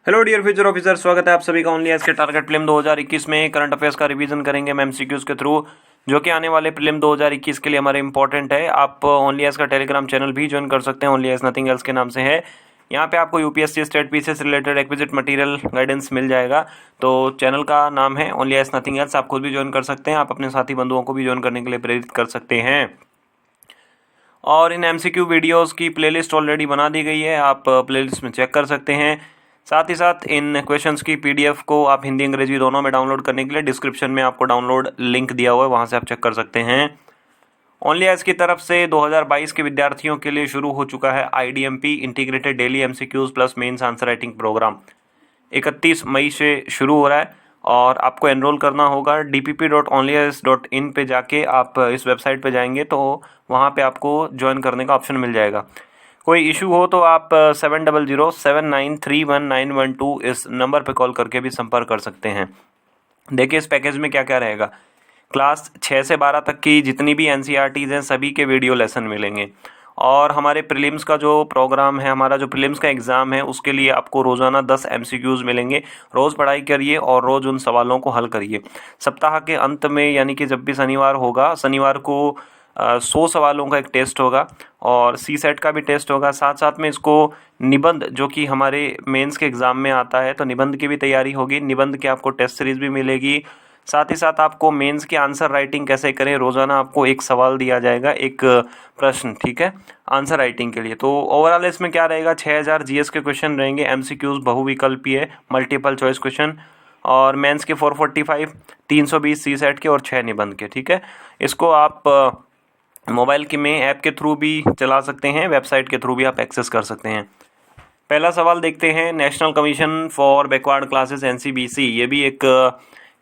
Hello dear future officer, स्वागत है आप सभी का ओनली एज के टारगेट प्रीलिम 2021 में करंट अफेयर्स का रिवीजन करेंगे हम एमसीक्यूज के थ्रू, जो कि आने वाले प्रीलिम 2021 के लिए हमारे इंपॉर्टेंट है। आप ओनली एज का टेलीग्राम चैनल भी ज्वाइन कर सकते हैं, ओनली एज नथिंग एल्स के नाम से है। यहाँ पे आपको यूपीएससी स्टेट पीसी से रिलेटेड एक्विजिट मटेरियल गाइडेंस मिल जाएगा। तो चैनल का नाम है ओनली एज नथिंग एल्स, आप खुद भी ज्वाइन कर सकते हैं, आप अपने साथी बंधुओं को भी ज्वाइन करने के लिए प्रेरित कर सकते हैं। और इन एमसीक्यू वीडियोस की प्लेलिस्ट ऑलरेडी बना दी गई है, आप प्लेलिस्ट में चेक कर सकते हैं। साथ ही साथ इन क्वेश्चंस की पीडीएफ को आप हिंदी अंग्रेजी दोनों में डाउनलोड करने के लिए डिस्क्रिप्शन में आपको डाउनलोड लिंक दिया हुआ है, वहां से आप चेक कर सकते हैं। ओनली एज की तरफ से 2022 के विद्यार्थियों के लिए शुरू हो चुका है IDMP integrated daily MCQs plus mains answer writing program. 31 मई से शुरू हो रहा है और आपको एनरोल करना होगा dpp.onlyas.in पे जाके। आप इस वेबसाइट पे जाएंगे तो वहाँ पे आपको ज्वाइन करने का ऑप्शन मिल जाएगा। कोई इशू हो तो आप 7007931912 इस नंबर पे कॉल करके भी संपर्क कर सकते हैं। देखिए इस पैकेज में क्या क्या रहेगा। क्लास 6 से 12 तक की जितनी भी एनसीईआरटीज़ हैं सभी के वीडियो लेसन मिलेंगे। और हमारे प्रीलिम्स का जो प्रोग्राम है, हमारा जो प्रीलिम्स का एग्ज़ाम है, उसके लिए आपको रोज़ाना 10 एमसीक्यूज़ मिलेंगे। रोज़ पढ़ाई करिए और रोज़ उन सवालों को हल करिए। सप्ताह के अंत में यानी कि जब भी शनिवार होगा, शनिवार को 100 सवालों का एक टेस्ट होगा और सी सेट का भी टेस्ट होगा। साथ साथ में इसको निबंध जो कि हमारे मेंस के एग्ज़ाम में आता है, तो निबंध की भी तैयारी होगी। निबंध की आपको टेस्ट सीरीज़ भी मिलेगी। साथ ही साथ आपको मेंस की आंसर राइटिंग कैसे करें, रोज़ाना आपको एक सवाल दिया जाएगा, एक प्रश्न, ठीक है, आंसर राइटिंग के लिए। तो ओवरऑल इसमें क्या रहेगा, 6000 जीएस के क्वेश्चन रहेंगे, एमसीक्यूज़ बहुविकल्पीय मल्टीपल चॉइस क्वेश्चन, और मेंस के 445, 320 सी सेट के और 6 निबंध के, ठीक है। इसको आप मोबाइल के में ऐप के थ्रू भी चला सकते हैं, वेबसाइट के थ्रू भी आप एक्सेस कर सकते हैं। पहला सवाल देखते हैं। National commission for backward classes NCBC, ये भी एक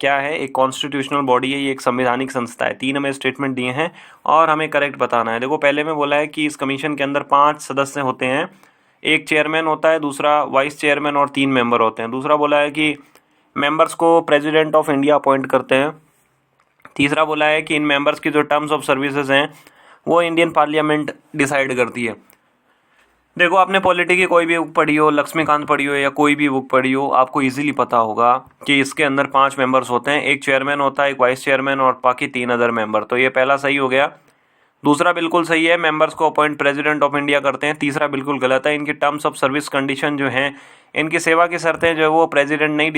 क्या है, एक कॉन्स्टिट्यूशनल बॉडी है, ये एक संवैधानिक संस्था है। 3 हमें स्टेटमेंट दिए हैं और हमें करेक्ट बताना है। देखो पहले में बोला है कि इस कमीशन के अंदर 5 सदस्य होते हैं, एक चेयरमैन होता है, दूसरा वाइस चेयरमैन और 3 मेंबर होते हैं। दूसरा बोला है कि मेंबर्स को प्रेसिडेंट ऑफ इंडिया अपॉइंट करते हैं। तीसरा बोला है कि इन मेंबर्स की जो टर्म्स ऑफ सर्विसेज हैं वो इंडियन पार्लियामेंट डिसाइड करती है। देखो आपने पॉलिटी की कोई भी बुक पढ़ी हो, लक्ष्मीकांत पढ़ी हो या कोई भी बुक पढ़ी हो, आपको इजीली पता होगा कि इसके अंदर 5 मेंबर्स होते हैं, एक चेयरमैन होता है, एक वाइस चेयरमैन और बाकी 3 अदर मेंबर। तो ये पहला सही हो गया। दूसरा बिल्कुल सही है, मेंबर्स को अपॉइंट प्रेसिडेंट ऑफ इंडिया करते हैं। तीसरा बिल्कुल गलत है, इनकी टर्म्स ऑफ सर्विस कंडीशन जो हैं, इनकी सेवा की शर्तें जो है वो प्रेसिडेंट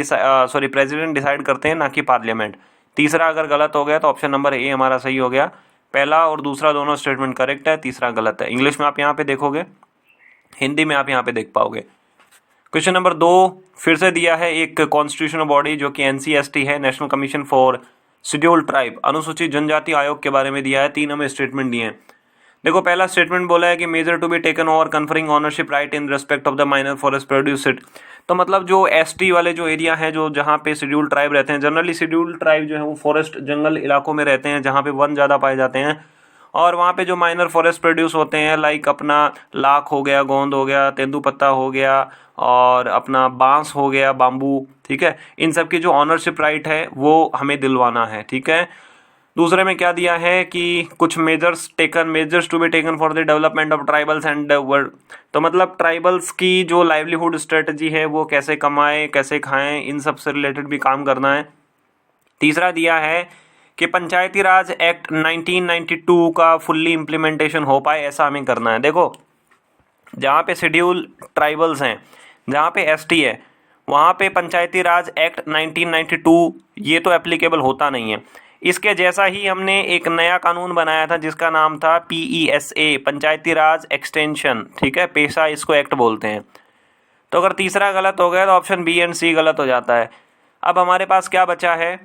डिसाइड करते हैं, ना कि पार्लियामेंट। तीसरा अगर गलत हो गया तो ऑप्शन नंबर ए हमारा सही हो गया। पहला और दूसरा दोनों स्टेटमेंट करेक्ट है, तीसरा गलत है। इंग्लिश में आप यहाँ पे देखोगे, हिंदी में आप यहाँ पे देख पाओगे। क्वेश्चन नंबर 2 फिर से दिया है, एक कॉन्स्टिट्यूशनल बॉडी जो कि एनसीएसटी है, national commission for scheduled tribe, अनुसूचित जनजाति आयोग के बारे में दिया है। 3 हमें स्टेटमेंट दिए हैं। देखो पहला स्टेटमेंट बोला है कि measure to be taken over conferring ownership right in respect of the minor forest produce it. तो मतलब जो एसटी वाले जो एरिया है, जो जहाँ पे शेड्यूल्ड ट्राइब रहते हैं, जनरली शेड्यूल्ड ट्राइब जो है वो फॉरेस्ट जंगल इलाकों में रहते हैं जहाँ पे वन ज़्यादा पाए जाते हैं। और वहाँ पे जो माइनर फॉरेस्ट प्रोड्यूस होते हैं, लाइक अपना लाख हो गया, गोंद हो गया, तेंदुपत्ता हो गया और अपना बांस हो गया, बाम्बू, ठीक है, इन सब की जो ऑनरशिप राइट है वो हमें दिलवाना है, ठीक है। दूसरे में क्या दिया है कि कुछ measures to be taken for the development of tribals and world. तो मतलब ट्राइबल्स की जो लाइवलीहुड स्ट्रेटजी है वो कैसे कमाएं, कैसे खाएं, इन सब से रिलेटेड भी काम करना है। तीसरा दिया है कि पंचायती राज एक्ट 1992 का फुल्ली इम्प्लीमेंटेशन हो पाए, ऐसा हमें करना है। देखो जहाँ पे शेड्यूल ट्राइबल्स हैं, जहाँ पे एसटी है, वहाँ पे पंचायती राज एक्ट 1992 ये तो एप्लीकेबल होता नहीं है। इसके जैसा ही हमने एक नया कानून बनाया था जिसका नाम था PESA, पंचायती राज एक्सटेंशन, ठीक है, पेशा इसको एक्ट बोलते हैं। तो अगर तीसरा गलत हो गया तो ऑप्शन बी एंड सी गलत हो जाता है। अब हमारे पास क्या बचा है,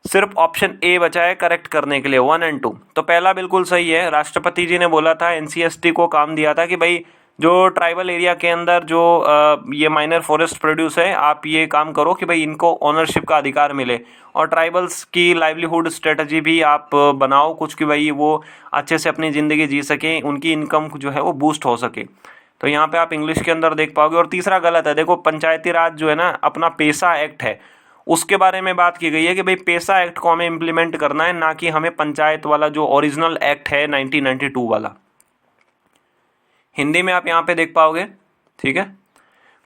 सिर्फ ऑप्शन ए बचा है करेक्ट करने के लिए, 1 और 2। तो पहला बिल्कुल सही है। राष्ट्रपति जी ने बोला था, एनसीएसटी को काम दिया था कि भाई जो ट्राइबल एरिया के अंदर जो ये माइनर फॉरेस्ट प्रोड्यूस है, आप ये काम करो कि भाई इनको ओनरशिप का अधिकार मिले और ट्राइबल्स की लाइवलीहुड स्ट्रेटजी भी आप बनाओ कुछ कि भाई वो अच्छे से अपनी ज़िंदगी जी सकें, उनकी इनकम जो है वो बूस्ट हो सके। तो यहाँ पे आप इंग्लिश के अंदर देख पाओगे। और तीसरा गलत है। देखो पंचायती राज जो है ना, अपना पेशा एक्ट है, उसके बारे में बात की गई है कि भाई पेशा एक्ट को हमें इम्प्लीमेंट करना है, ना कि हमें पंचायत वाला जो ओरिजिनल एक्ट है 1992 वाला। हिंदी में आप यहाँ पे देख पाओगे, ठीक है।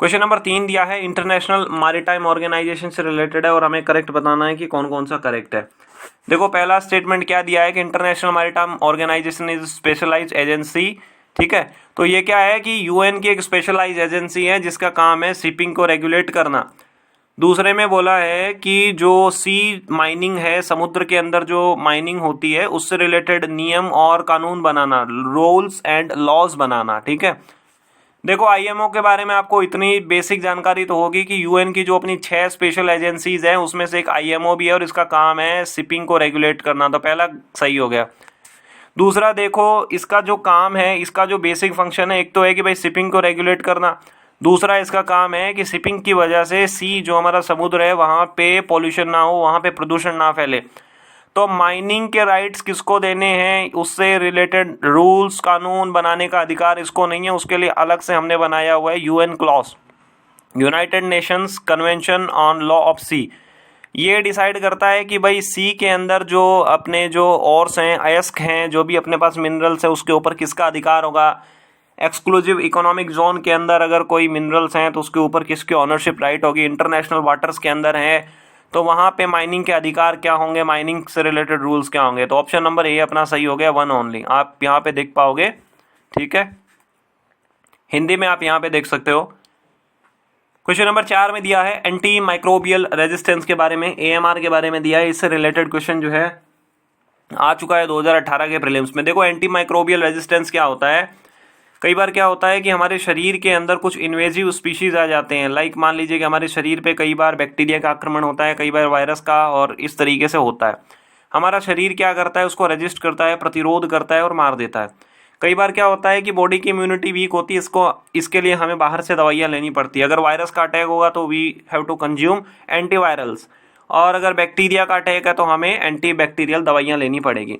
क्वेश्चन नंबर 3 दिया है, इंटरनेशनल मैरीटाइम ऑर्गेनाइजेशन से रिलेटेड है और हमें करेक्ट बताना है कि कौन कौन सा करेक्ट है। देखो पहला स्टेटमेंट क्या दिया है कि International Maritime Organization is specialised agency. ठीक है, तो ये क्या है कि यूएन की एक स्पेशलाइज्ड एजेंसी है जिसका काम है शिपिंग को रेगुलेट करना। दूसरे में बोला है कि जो सी माइनिंग है, समुद्र के अंदर जो माइनिंग होती है उससे रिलेटेड नियम और कानून बनाना, रूल्स एंड लॉज बनाना। ठीक है, देखो आईएमओ के बारे में आपको इतनी बेसिक जानकारी तो होगी कि यूएन की जो अपनी 6 स्पेशल एजेंसीज हैं उसमें से एक आईएमओ भी है और इसका काम है शिपिंग को रेगुलेट करना, तो पहला सही हो गया। दूसरा देखो इसका जो काम है, इसका जो बेसिक फंक्शन है, एक तो है कि भाई शिपिंग को रेगुलेट करना, दूसरा इसका काम है कि शिपिंग की वजह से सी जो हमारा समुद्र है वहाँ पे पॉल्यूशन ना हो, वहाँ पे प्रदूषण ना फैले। तो माइनिंग के राइट्स किसको देने हैं, उससे रिलेटेड रूल्स कानून बनाने का अधिकार इसको नहीं है, उसके लिए अलग से हमने बनाया हुआ है UNCLOS, United Nations Convention on law of sea. ये डिसाइड करता है कि भाई सी के अंदर जो अपने जो ओर्स हैं, अयस्क हैं, जो भी अपने पास मिनरल्स है उसके ऊपर किसका अधिकार होगा। एक्सक्लूसिव इकोनॉमिक जोन के अंदर अगर कोई मिनरल्स हैं तो उसके ऊपर किसकी ऑनरशिप राइट होगी। इंटरनेशनल वाटर्स के अंदर है तो वहाँ पे माइनिंग के अधिकार क्या होंगे, माइनिंग से रिलेटेड रूल्स क्या होंगे। तो ऑप्शन नंबर ए अपना सही हो गया, 1 ओनली, आप यहाँ पे देख पाओगे। ठीक है, हिंदी में आप यहाँ पे देख सकते हो। क्वेश्चन नंबर 4 में दिया है एंटी माइक्रोबियल रेजिस्टेंस के बारे में, एएमआर के बारे में दिया है। इससे रिलेटेड क्वेश्चन जो है आ चुका है 2018 के प्रीलिम्स में। देखो एंटी माइक्रोबियल रेजिस्टेंस क्या होता है, कई बार क्या होता है कि हमारे शरीर के अंदर कुछ इन्वेजिव स्पीशीज आ जाते हैं। लाइक मान लीजिए कि हमारे शरीर पे कई बार बैक्टीरिया का आक्रमण होता है, कई बार वायरस का, और इस तरीके से होता है। हमारा शरीर क्या करता है, उसको रेजिस्ट करता है, प्रतिरोध करता है और मार देता है। कई बार क्या होता है कि बॉडी की इम्यूनिटी वीक होती है, इसके लिए हमें बाहर से दवाइयाँ लेनी पड़ती है। अगर वायरस का अटैक होगा तो we have to consume antivirals, और अगर बैक्टीरिया का अटैक है तो हमें एंटी बैक्टीरियल दवाइयाँ लेनी पड़ेगी।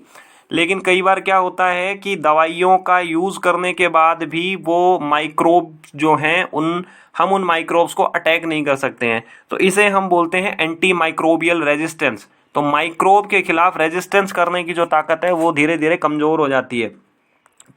लेकिन कई बार क्या होता है कि दवाइयों का यूज़ करने के बाद भी वो माइक्रोब जो हैं हम उन माइक्रोब्स को अटैक नहीं कर सकते हैं, तो इसे हम बोलते हैं एंटी माइक्रोबियल रेजिस्टेंस। तो माइक्रोब के खिलाफ रेजिस्टेंस करने की जो ताकत है वो धीरे धीरे कमज़ोर हो जाती है।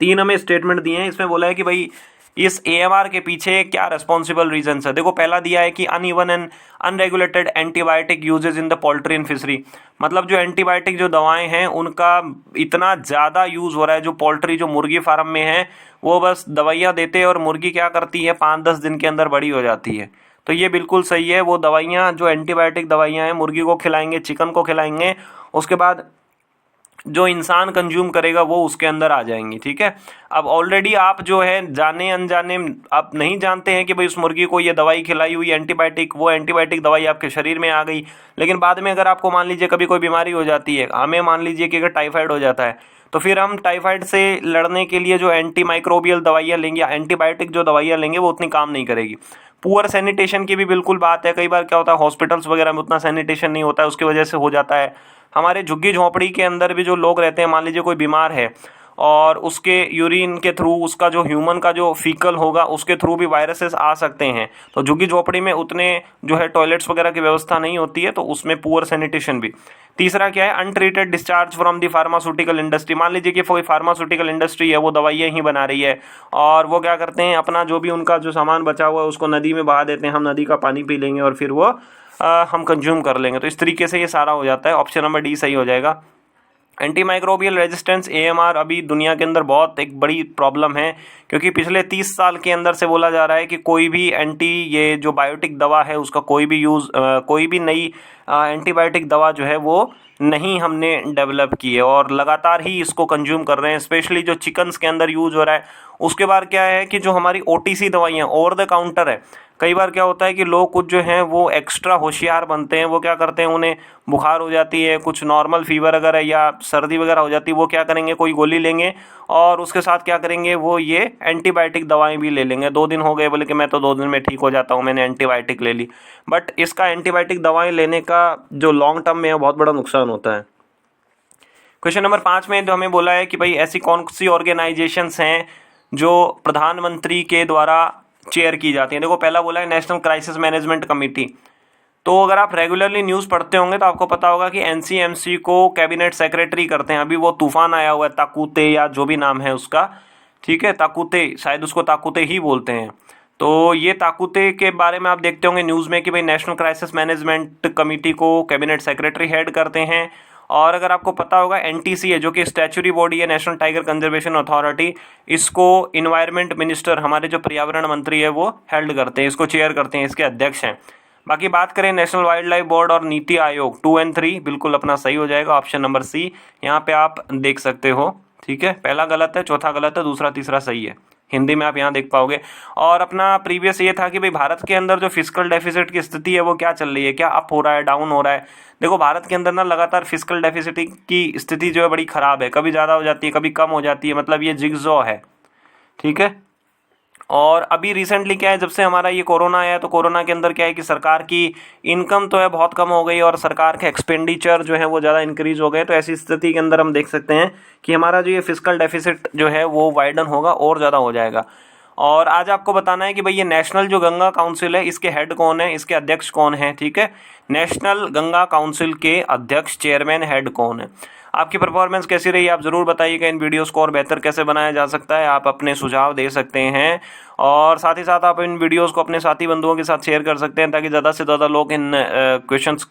3 हमें स्टेटमेंट दिए हैं, इसमें बोला है कि भाई इस एएमआर के पीछे क्या रेस्पॉन्सिबल रीजंस है। देखो पहला दिया है कि uneven and unregulated antibiotic usage in the poultry and fishery, मतलब जो एंटीबायोटिक जो दवाएं हैं उनका इतना ज़्यादा यूज़ हो रहा है। जो पोल्ट्री जो मुर्गी फार्म में है वो बस दवाइयाँ देते हैं और मुर्गी क्या करती है 5-10 दिन के अंदर बड़ी हो जाती है। तो ये बिल्कुल सही है, वो दवाइयाँ जो एंटीबायोटिक दवाइयाँ हैं मुर्गी को खिलाएंगे, चिकन को खिलाएंगे, उसके बाद जो इंसान कंज्यूम करेगा वो उसके अंदर आ जाएंगी। ठीक है, अब ऑलरेडी आप जो है जाने अनजाने आप नहीं जानते हैं कि भाई उस मुर्गी को ये दवाई खिलाई हुई एंटीबायोटिक, वो एंटीबायोटिक दवाई आपके शरीर में आ गई, लेकिन बाद में अगर आपको मान लीजिए कभी कोई बीमारी हो जाती है, हमें मान लीजिए कि अगर टाइफाइड हो जाता है, तो फिर हम टाइफाइड से लड़ने के लिए जो एंटी माइक्रोबियल दवाइयाँ लेंगे, एंटीबायोटिक जो दवाइयाँ लेंगे वो उतनी काम नहीं करेगी। पुअर सैनिटेशन की भी बिल्कुल बात है। कई बार क्या होता है हॉस्पिटल्स वगैरह में उतना सैनिटेशन नहीं होता है, उसकी वजह से हो जाता है। हमारे झुग्गी झोंपड़ी के अंदर भी जो लोग रहते हैं, मान लीजिए कोई बीमार है और उसके यूरिन के थ्रू, उसका जो ह्यूमन का जो फीकल होगा उसके थ्रू भी वायरसेस आ सकते हैं। तो झुग्गी झोंपड़ी में उतने जो है टॉयलेट्स वगैरह की व्यवस्था नहीं होती है, तो उसमें पुअर सैनिटेशन भी। तीसरा क्या है, untreated discharge from the pharmaceutical industry. मान लीजिए कि कोई फार्मास्यूटिकल इंडस्ट्री है, वो दवाइयाँ ही बना रही है और वो क्या करते हैं अपना जो भी उनका जो सामान बचा हुआ है उसको नदी में बहा देते हैं, हम नदी का पानी पी लेंगे और फिर वो हम कंज्यूम कर लेंगे। तो इस तरीके से ये सारा हो जाता है। ऑप्शन नंबर डी सही हो जाएगा। एंटी माइक्रोबियल रेजिस्टेंस एएमआर अभी दुनिया के अंदर बहुत एक बड़ी प्रॉब्लम है, क्योंकि पिछले 30 साल के अंदर से बोला जा रहा है कि कोई भी ये जो बायोटिक दवा है उसका कोई भी नई एंटीबायोटिक दवा जो है वो नहीं हमने डेवलप की है और लगातार ही इसको कंज्यूम कर रहे हैं। स्पेशली जो चिकन्स के अंदर यूज़ हो रहा है। उसके बाद क्या है कि जो हमारी ओटीसी दवाइयाँ ओवर द काउंटर है, कई बार क्या होता है कि लोग कुछ जो हैं वो एक्स्ट्रा होशियार बनते हैं, वो क्या करते हैं, उन्हें बुखार हो जाती है, कुछ नॉर्मल फीवर अगर है या सर्दी वगैरह हो जाती है, वो क्या करेंगे कोई गोली लेंगे और उसके साथ क्या करेंगे वो ये एंटीबायोटिक दवाएं भी ले लेंगे। 2 दिन हो गए बोले कि मैं तो 2 दिन में ठीक हो जाता हूँ, मैंने एंटीबायोटिक ले ली, बट इसका एंटीबायोटिक दवाएं लेने का जो लॉन्ग टर्म में है बहुत बड़ा नुकसान होता है। क्वेश्चन नंबर 5 में तो हमें बोला है कि भाई ऐसी कौन सी ऑर्गेनाइजेशंस हैं जो प्रधानमंत्री के द्वारा चेयर की जाती हैं। देखो पहला बोला है नेशनल क्राइसिस मैनेजमेंट कमेटी। तो अगर आप रेगुलरली न्यूज़ पढ़ते होंगे तो आपको पता होगा कि एनसीएमसी को कैबिनेट सेक्रेटरी करते हैं। अभी वो तूफान आया हुआ है ताकूते या जो भी नाम है उसका, ठीक है, ताकूते, शायद उसको ताकूते ही बोलते हैं। तो ये ताकूते के बारे में आप देखते होंगे न्यूज़ में कि भाई नेशनल क्राइसिस मैनेजमेंट कमेटी को कैबिनेट सेक्रेटरी हेड करते हैं। और अगर आपको पता होगा एनटीसी है जो कि स्टैच्यूटरी बॉडी है, नेशनल टाइगर कंजर्वेशन अथॉरिटी, इसको इन्वायरमेंट मिनिस्टर, हमारे जो पर्यावरण मंत्री है वो हेल्ड करते हैं, इसको चेयर करते हैं, इसके अध्यक्ष हैं। बाकी बात करें नेशनल वाइल्ड लाइफ बोर्ड और नीति आयोग 2 और 3 बिल्कुल अपना सही हो जाएगा, ऑप्शन नंबर सी यहाँ पे आप देख सकते हो। ठीक है, पहला गलत है, चौथा गलत है, दूसरा तीसरा सही है। हिंदी में आप यहाँ देख पाओगे। और अपना प्रीवियस ये था कि भाई भारत के अंदर जो फिस्कल डेफिसिट की स्थिति है वो क्या चल रही है, क्या अप हो रहा है, डाउन हो रहा है। देखो भारत के अंदर ना लगातार फिस्कल डेफिसिट की स्थिति जो है बड़ी खराब है, कभी ज़्यादा हो जाती है, कभी कम हो जाती है, मतलब ये जिगजॉ है। ठीक है, और अभी रिसेंटली क्या है, जब से हमारा ये कोरोना आया तो कोरोना के अंदर क्या है कि सरकार की इनकम तो है बहुत कम हो गई और सरकार के एक्सपेंडिचर जो है वो ज़्यादा इंक्रीज हो गए। तो ऐसी स्थिति के अंदर हम देख सकते हैं कि हमारा जो ये फिस्कल डेफिसिट जो है वो वाइडन होगा और ज़्यादा हो जाएगा। और आज आपको बताना है कि भाई ये नेशनल जो गंगा काउंसिल है इसके हेड कौन है, इसके अध्यक्ष कौन है। ठीक है, नेशनल गंगा काउंसिल के अध्यक्ष, चेयरमैन, हेड कौन है। आपकी परफॉर्मेंस कैसी रही आप ज़रूर बताइएगा। इन वीडियोस को और बेहतर कैसे बनाया जा सकता है आप अपने सुझाव दे सकते हैं, और साथ ही साथ आप इन वीडियोस को अपने साथी बंधुओं के साथ शेयर कर सकते हैं ताकि ज़्यादा से ज़्यादा लोग इन क्वेश्चंस